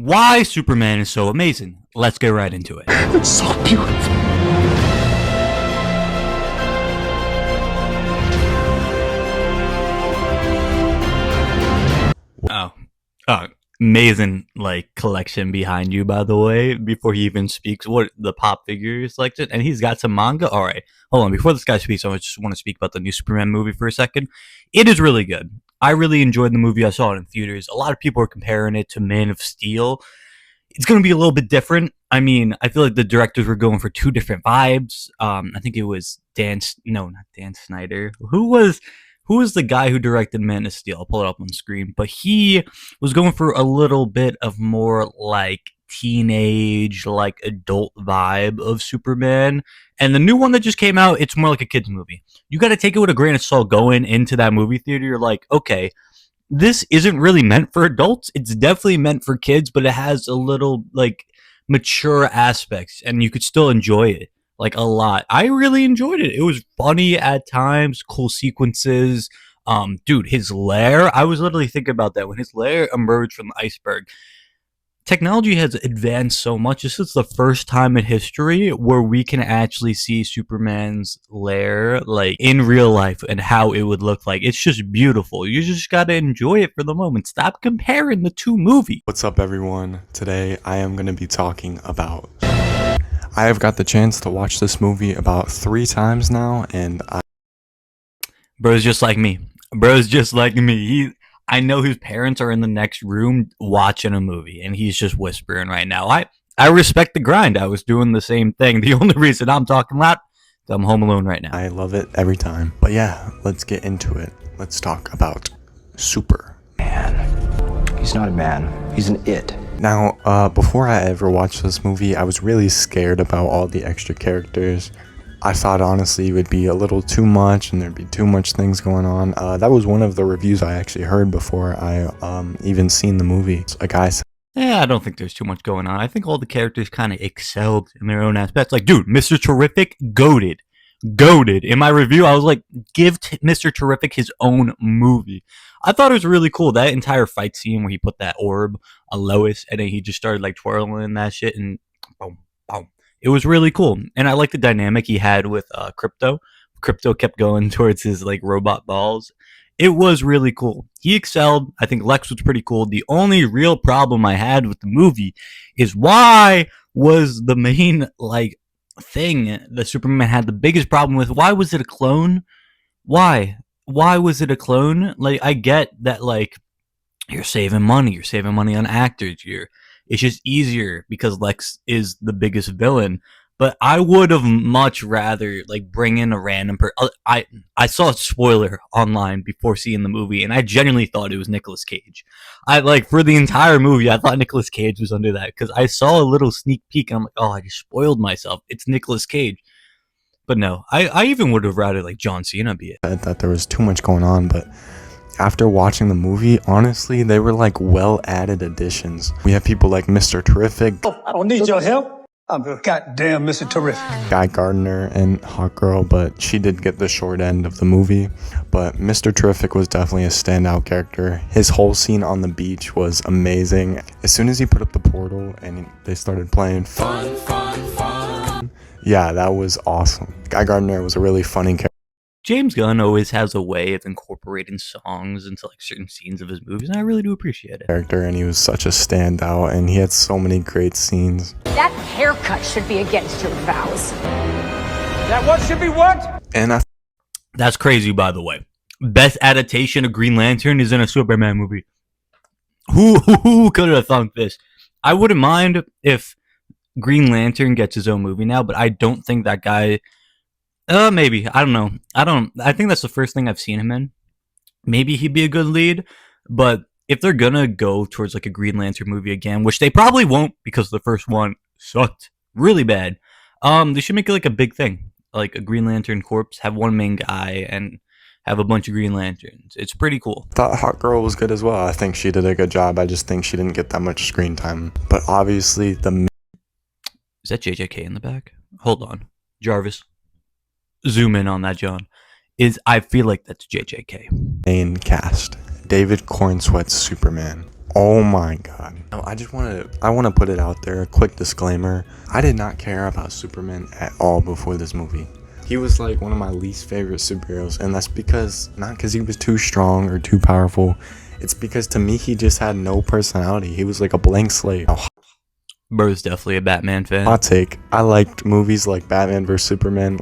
why Superman is so amazing. Let's get right into it. It's so beautiful. Oh, amazing collection behind you, by the way. Before he even speaks, what the pop figure selection, and he's got some manga. All right, hold on. Before this guy speaks, I just want to speak about the new Superman movie for a second. It is really good. I really enjoyed the movie. I saw it in theaters. A lot of people are comparing it to Man of Steel. It's going to be a little bit different. I mean, I feel like the directors were going for two different vibes. I think it was not Dan Snyder. Who was the guy who directed Man of Steel? I'll pull it up on the screen. But he was going for a little bit of more teenage, adult vibe of Superman. And the new one that just came out, it's more like a kid's movie. You got to take it with a grain of salt going into that movie theater. You're like, okay, this isn't really meant for adults. It's definitely meant for kids, but it has a little mature aspects, and you could still enjoy it a lot. I really enjoyed it. It was funny at times, cool sequences. Dude, his lair. I was literally thinking about that when his lair emerged from the iceberg. Technology has advanced so much. This is the first time in history where we can actually see Superman's lair in real life and how it would look like. It's just beautiful. You just gotta enjoy it for the moment. Stop comparing the two movies. What's up, everyone? Today I am going to be talking about... I have got the chance to watch this movie about 3 times now, and Bro's just like me. I know his parents are in the next room watching a movie, and he's just whispering right now. I respect the grind. I was doing the same thing. The only reason I'm talking loud is I'm home alone right now. I love it every time. But yeah, let's get into it. Let's talk about Superman. He's not a man. He's an it. Now, before I ever watched this movie, I was really scared about all the extra characters. I thought, honestly, it would be a little too much and there'd be too much things going on. That was one of the reviews I actually heard before I even seen the movie. A guy said, yeah, I don't think there's too much going on. I think all the characters kind of excelled in their own aspects. Dude, Mr. Terrific, goated. In my review, I was like, give Mr. Terrific his own movie. I thought it was really cool. That entire fight scene where he put that orb on Lois and then he just started twirling that shit and boom, boom. It was really cool. And I like the dynamic he had with Crypto. Crypto kept going towards his robot balls. It was really cool. He excelled. I think Lex was pretty cool. The only real problem I had with the movie is why was the main thing that Superman had the biggest problem with, why was it a clone? Why was it a clone? I get that you're saving money on actors. It's just easier because Lex is the biggest villain. But I would have much rather bring in a random I saw a spoiler online before seeing the movie, and I genuinely thought it was Nicolas Cage. For the entire movie, I thought Nicolas Cage was under that because I saw a little sneak peek, and I'm like, oh, I just spoiled myself. It's Nicolas Cage. But no, I even would have rather John Cena be it. That there was too much going on, but after watching the movie, honestly, they were well added additions. We have people like Mr. Terrific. I don't need your help. I'm a goddamn Mr. Terrific. Guy Gardner and Hot Girl, but she did get the short end of the movie. But Mr. Terrific was definitely a standout character. His whole scene on the beach was amazing. As soon as he put up the portal and they started playing fun. Yeah, that was awesome. Guy Gardner was a really funny character. James Gunn always has a way of incorporating songs into certain scenes of his movies, and I really do appreciate it. And he was such a standout, and he had so many great scenes. That haircut should be against your vows. That what should be what? And that's crazy, by the way. Best adaptation of Green Lantern is in a Superman movie. Who could have thunk this? I wouldn't mind if Green Lantern gets his own movie now, but I don't think that guy... maybe. I don't know. I think that's the first thing I've seen him in. Maybe he'd be a good lead, but if they're gonna go towards a Green Lantern movie again, which they probably won't because the first one sucked really bad, they should make it a big thing. A Green Lantern Corps, have one main guy and have a bunch of Green Lanterns. It's pretty cool. Thought Hot Girl was good as well. I think she did a good job. I just think she didn't get that much screen time. But obviously Is that JJK in the back? Hold on. Jarvis. Zoom in on that, John. I feel like that's JJK. Main cast. David Cornsweet's Superman. Oh my god. I want to put it out there, a quick disclaimer. I did not care about Superman at all before this movie. He was like one of my least favorite superheroes, and that's because, not because he was too strong or too powerful. It's because to me, he just had no personality. He was like a blank slate. Bro's definitely a Batman fan. Hot take. I liked movies like Batman vs. Superman.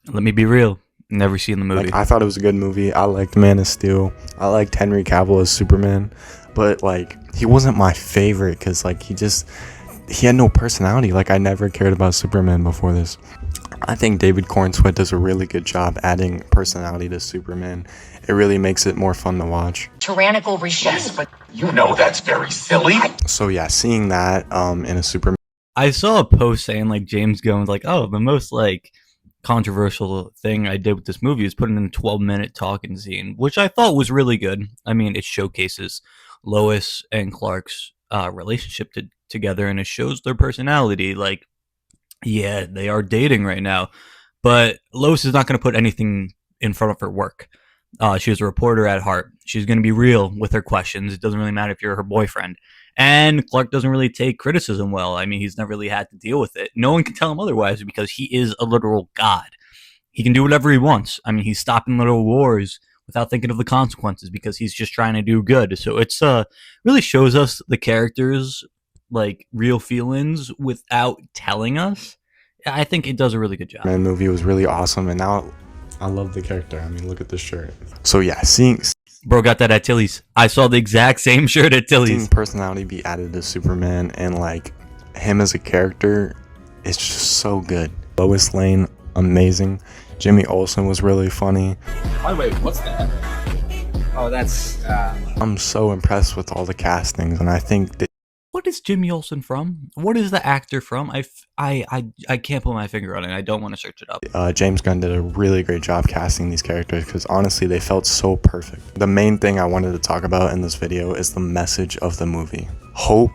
Let me be real. Never seen the movie. Like, I thought it was a good movie. I liked Man of Steel. I liked Henry Cavill as Superman. But, like, he wasn't my favorite because, like, he had no personality. Like, I never cared about Superman before this. I think David Cornsweet does a really good job adding personality to Superman. It really makes it more fun to watch. Tyrannical regime. Yes, but you know that's very silly. So yeah, seeing that in a Superman. I saw a post saying like James Gunn was like, oh, the most like controversial thing I did with this movie is putting in a 12-minute talking scene, which I thought was really good. I mean, it showcases Lois and Clark's relationship together, and it shows their personality. Like, yeah, they are dating right now, but Lois is not going to put anything in front of her work. She was a reporter at heart. She's going to be real with her questions. It doesn't really matter if you're her boyfriend. And Clark doesn't really take criticism well. I mean, he's never really had to deal with it. No one can tell him otherwise because he is a literal god. He can do whatever he wants. I mean, he's stopping little wars without thinking of the consequences because he's just trying to do good. So it's really shows us the characters like real feelings without telling us. I think it does a really good job. Man, movie was really awesome, and now I love the character. I mean, look at this shirt. So yeah, seeing Bro got that at Tilly's. I saw the exact same shirt at Tilly's. personality be added to Superman and like him as a character is just so good. Lois Lane, amazing. Jimmy Olsen was really funny. By the way, what's that? Oh, that's. I'm so impressed with all the castings, and I think that. What is Jimmy Olsen from? What is the actor from? I can't put my finger on it. I don't want to search it up. James Gunn did a really great job casting these characters because honestly they felt so perfect. The main thing I wanted to talk about in this video is the message of the movie. Hope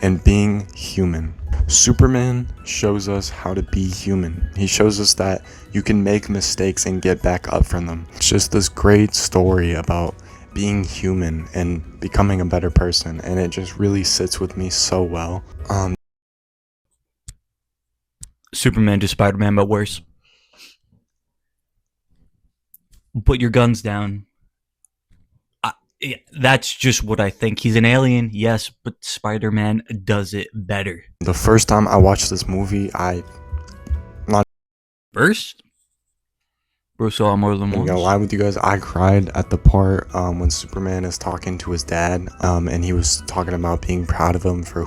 and being human. Superman shows us how to be human. He shows us that you can make mistakes and get back up from them. It's just this great story about being human and becoming a better person, and it just really sits with me so well. Superman to Spider-Man, but worse. Put your guns down. That's just what I think. He's an alien, yes, but Spider-Man does it better. The first time I watched this movie, First? Bro saw more than I'm once. gonna lie with you guys, I cried at the part when Superman is talking to his dad, and he was talking about being proud of him for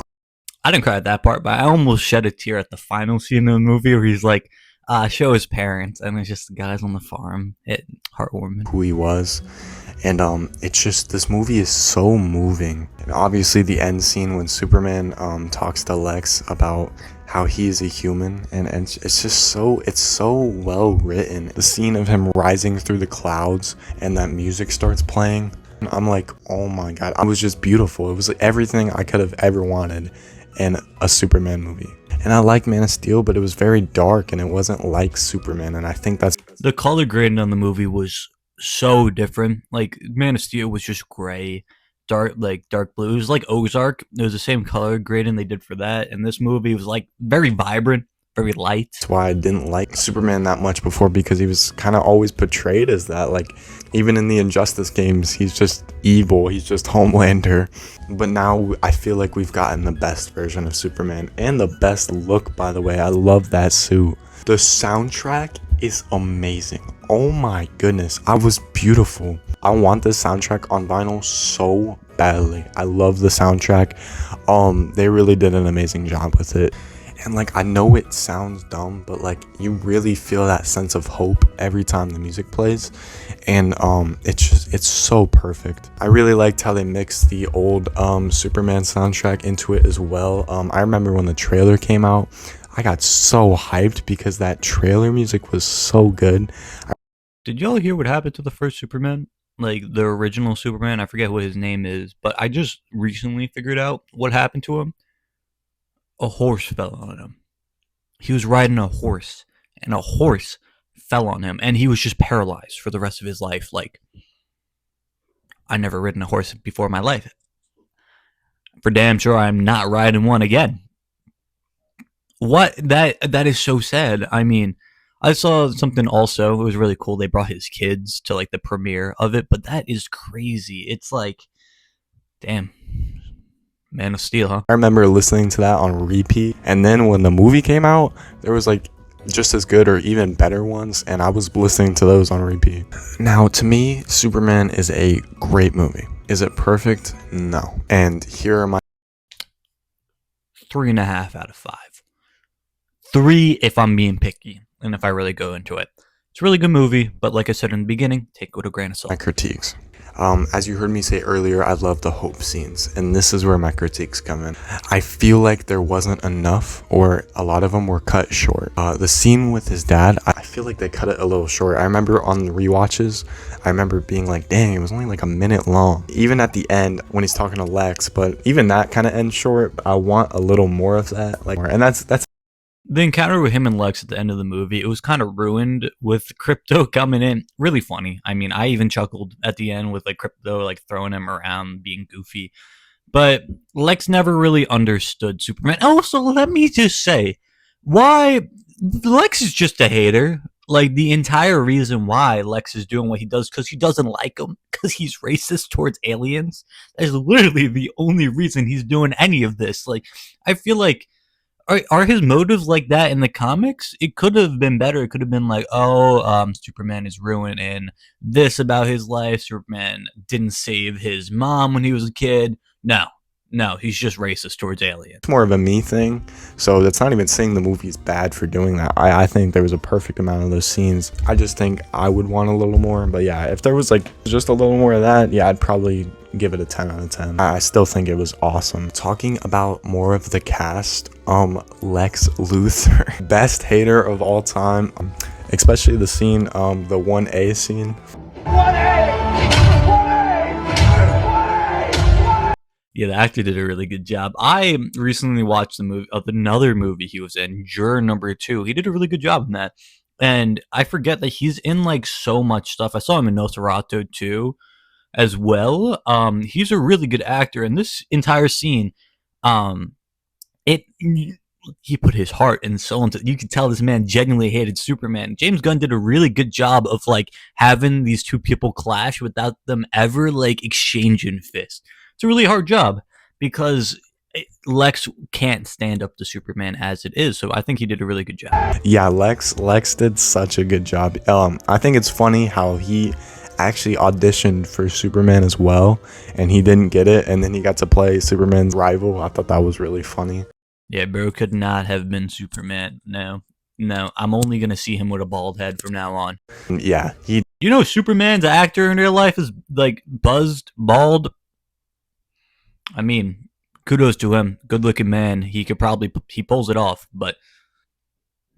I didn't cry at that part, but I almost shed a tear at the final scene of the movie where he's like, show his parents, and it's just the guys on the farm. Heartwarming. who he was. And it's just, this movie is so moving. And obviously the end scene when Superman talks to Lex about how he is a human, and it's just so well written. The scene of him rising through the clouds and that music starts playing, I'm like, oh my god, it was just beautiful. It was like everything I could have ever wanted in a Superman movie. And I like Man of Steel, but it was very dark and it wasn't like Superman, and I think that's The color grading on the movie was so different. Like Man of Steel was just gray, dark blue. It was like Ozark. It was the same color grading they did for that, and this movie was like very vibrant, very light. That's why I didn't like Superman that much before, because he was kind of always portrayed as that. Like, even in the Injustice games, he's just evil. He's just Homelander. But now I feel like we've gotten the best version of Superman, and the best look, by the way. I love that suit. The soundtrack is amazing. Oh my goodness, I was beautiful. I want this soundtrack on vinyl so badly. I love the soundtrack. They really did an amazing job with it. And like, I know it sounds dumb, but like, you really feel that sense of hope every time the music plays. And it's so perfect. I really liked how they mixed the old Superman soundtrack into it as well. I remember when the trailer came out, I got so hyped because that trailer music was so good. Did y'all hear what happened to the first Superman? Like the original Superman? I forget what his name is, but I just recently figured out what happened to him. A horse fell on him. He was riding a horse, and a horse fell on him, and he was just paralyzed for the rest of his life. Like, I never ridden a horse before in my life. For damn sure, I'm not riding one again. What that is so sad. I mean, I saw something also. It was really cool. They brought his kids to like the premiere of it, but that is crazy. It's like, damn, Man of Steel, huh? I remember listening to that on repeat, and then when the movie came out, there was like just as good or even better ones, and I was listening to those on repeat. Now, to me, Superman is a great movie. Is it perfect? No. And here are my 3.5 out of 5. 3 if I'm being picky, and if I really go into it. It's a really good movie, but like I said in the beginning, take it with a grain of salt. critiques. As you heard me say earlier, I love the hope scenes, and this is where my critiques come in. I feel like there wasn't enough, or a lot of them were cut short. The scene with his dad, I feel like they cut it a little short. I remember on the rewatches, I remember being like, dang, it was only like a minute long. Even at the end, when he's talking to Lex, but even that kind of ends short. I want a little more of that, like, and that's The encounter with him and Lex at the end of the movie, it was kind of ruined with Crypto coming in. Really funny. I mean, I even chuckled at the end with like Crypto like throwing him around, being goofy. But Lex never really understood Superman. Also, let me just say, why Lex is just a hater. Like the entire reason why Lex is doing what he does because he doesn't like him, because he's racist towards aliens. That is literally the only reason he's doing any of this. Like, I feel like are his motives like that in the comics? It could have been better. It could have been like, Superman is ruining this about his life. Superman didn't save his mom when he was a kid. No, he's just racist towards aliens. more of a me thing, so that's not even saying the movie's bad for doing that. I think there was a perfect amount of those scenes. I just think I would want a little more, but yeah, if there was like just a little more of that, yeah, I'd probably give it a 10 out of 10. I still think it was awesome. Talking about more of the cast, Lex Luthor, best hater of all time, especially the scene, the 1A scene. Yeah, the actor did a really good job. I recently watched the movie of another movie he was in, Juror Number 2. He did a really good job in that. And I forget that he's in like so much stuff. I saw him in Nosferatu too, as well. He's a really good actor, and this entire scene, it he put his heart and soul into. You could tell this man genuinely hated Superman. James Gunn did a really good job of like having these two people clash without them ever like exchanging fists. It's a really hard job because Lex can't stand up to Superman as it is. So I think he did a really good job. Yeah, Lex did such a good job. I think it's funny how he actually auditioned for Superman as well, and he didn't get it, and then he got to play Superman's rival. I thought that was really funny. Yeah, bro could not have been Superman. No, I'm only gonna see him with a bald head from now on. Yeah, he. You know, Superman's actor in real life is like buzzed, bald. I mean, kudos to him. Good looking man. He pulls it off, but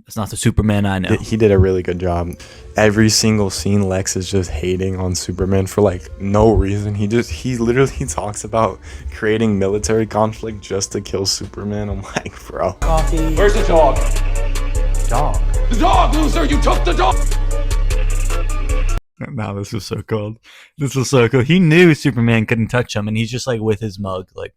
that's not the Superman I know. He did a really good job. Every single scene, Lex is just hating on Superman for like no reason. He literally talks about creating military conflict just to kill Superman. I'm like, bro. Where's the dog? Dog. The dog, loser! You took the dog! Nah, this was so cool. This was so cool. He knew Superman couldn't touch him, and he's just like with his mug, like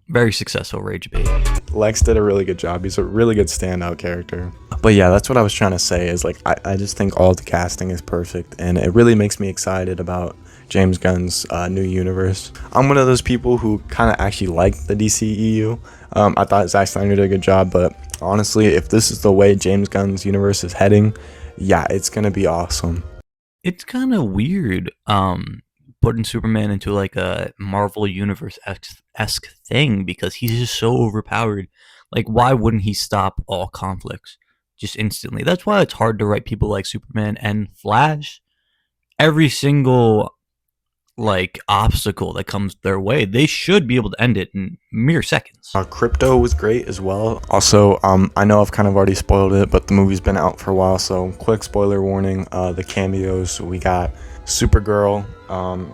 very successful rage bait. Lex did a really good job. He's a really good standout character. But yeah, that's what I was trying to say is like I just think all the casting is perfect, and it really makes me excited about James Gunn's new universe. I'm one of those people who kind of actually like the DCEU. I thought Zack Snyder did a good job, but honestly, if this is the way James Gunn's universe is heading, yeah, it's gonna be awesome. It's kind of weird putting Superman into like a Marvel Universe-esque thing because he's just so overpowered. Like, why wouldn't he stop all conflicts just instantly? That's why it's hard to write people like Superman and Flash. Every single like obstacle that comes their way, they should be able to end it in mere seconds. Crypto was great as well. Also, I know I've kind of already spoiled it, but the movie's been out for a while, so quick spoiler warning. The cameos, we got Supergirl,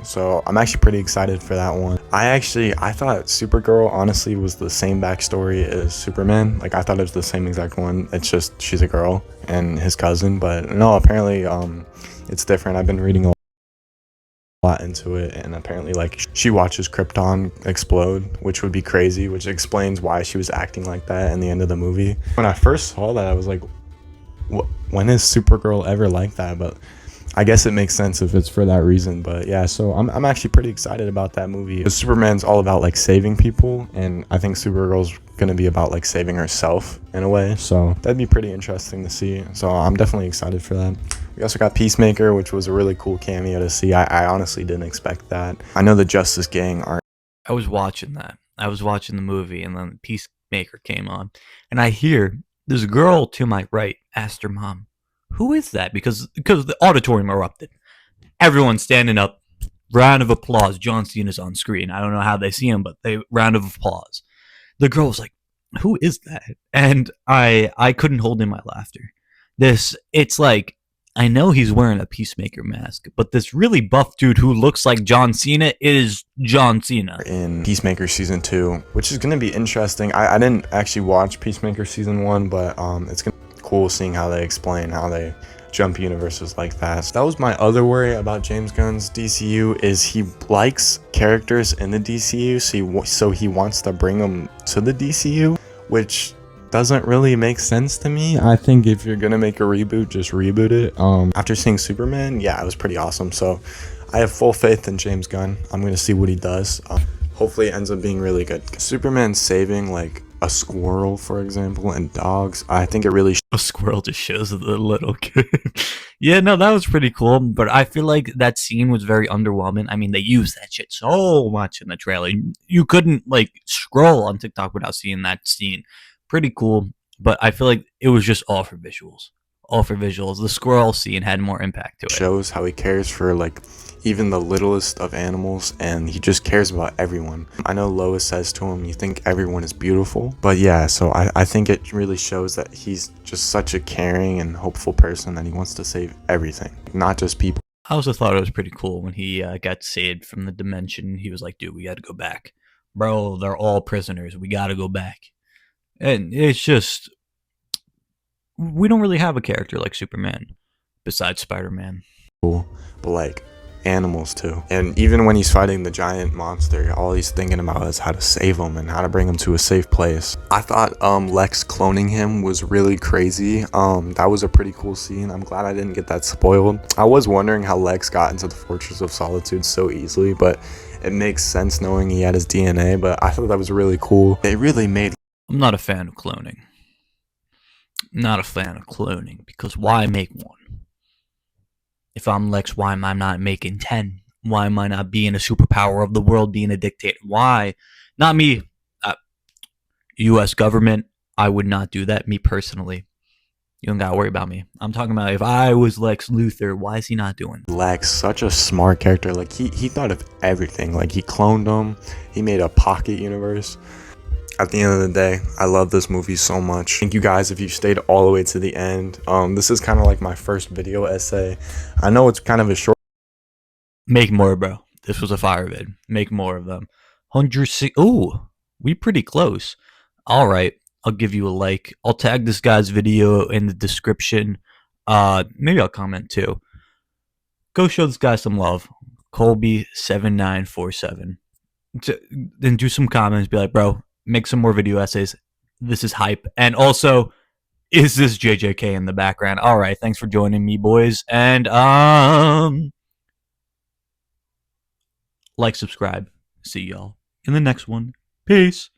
so I'm actually pretty excited for that one. I thought Supergirl honestly was the same backstory as Superman. Like, I thought it was the same exact one. It's just she's a girl and his cousin, but no, apparently it's different. I've been reading a lot into it, and apparently like she watches Krypton explode, which would be crazy, which explains why she was acting like that in the end of the movie. When I first saw that, I was like, when is Supergirl ever like that? But I guess it makes sense if it's for that reason. But yeah, so I'm actually pretty excited about that movie. Because Superman's all about like saving people, and I think Supergirl's gonna be about like saving herself in a way. So that'd be pretty interesting to see. So I'm definitely excited for that. We also got Peacemaker, which was a really cool cameo to see. I honestly didn't expect that. I know the Justice Gang are. I was watching that. I was watching the movie, and then Peacemaker came on, and I hear this girl to my right asked her mom, "Who is that?" Because the auditorium erupted. Everyone's standing up. Round of applause. John Cena's on screen. I don't know how they see him, but they round of applause. The girl was like, "Who is that?" And I couldn't hold in my laughter. It's like, I know he's wearing a Peacemaker mask, but this really buff dude who looks like John Cena is John Cena. In Peacemaker Season 2, which is going to be interesting. I didn't actually watch Peacemaker Season 1, but it's going to be cool seeing how they explain how they jump universes like that. So that was my other worry about James Gunn's DCU, is he likes characters in the DCU, so he wants to bring them to the DCU, which doesn't really make sense to me. I think if you're gonna make a reboot, just reboot it. After seeing Superman, yeah, it was pretty awesome. So I have full faith in James Gunn. I'm gonna see what he does. Hopefully it ends up being really good. Superman saving like a squirrel, for example, and dogs, I think it really a squirrel just shows the little kid. Yeah, no, that was pretty cool, but I feel like that scene was very underwhelming. I mean, they used that shit so much in the trailer. You couldn't like scroll on TikTok without seeing that scene. Pretty cool, but I feel like it was just all for visuals. All for visuals. The squirrel scene had more impact to it. Shows how he cares for like even the littlest of animals, and he just cares about everyone. I know Lois says to him, "You think everyone is beautiful?" But yeah, so I think it really shows that he's just such a caring and hopeful person that he wants to save everything, not just people. I also thought it was pretty cool when he got saved from the dimension. He was like, "Dude, we got to go back. Bro, they're all prisoners. We got to go back." And it's just, we don't really have a character like Superman besides Spider-Man. Cool, but like animals too. And even when he's fighting the giant monster, all he's thinking about is how to save him and how to bring him to a safe place. I thought Lex cloning him was really crazy. That was a pretty cool scene. I'm glad I didn't get that spoiled. I was wondering how Lex got into the Fortress of Solitude so easily, but it makes sense knowing he had his DNA. But I thought that was really cool. They really made. I'm not a fan of cloning. Not a fan of cloning, because why make one? If I'm Lex, why am I not making 10? Why am I not being a superpower of the world, being a dictator? Why? Not me. U.S. government, I would not do that. Me personally. You don't gotta worry about me. I'm talking about if I was Lex Luthor, why is he not doing that? Lex, such a smart character. Like he thought of everything. Like he cloned him. He made a pocket universe. At the end of the day, I love this movie so much. Thank you guys if you stayed all the way to the end. This is kind of like my first video essay. I know it's kind of a short. Make more, bro. This was a fire vid. Make more of them. 106. Ooh, we pretty close. All right, I'll give you a like. I'll tag this guy's video in the description. Maybe I'll comment too. Go show this guy some love. Colby7947. Then do some comments. Be like, bro, make some more video essays. This is hype. And also, is this JJK in the background? All right, thanks for joining me, boys. And like, subscribe. See y'all in the next one. Peace.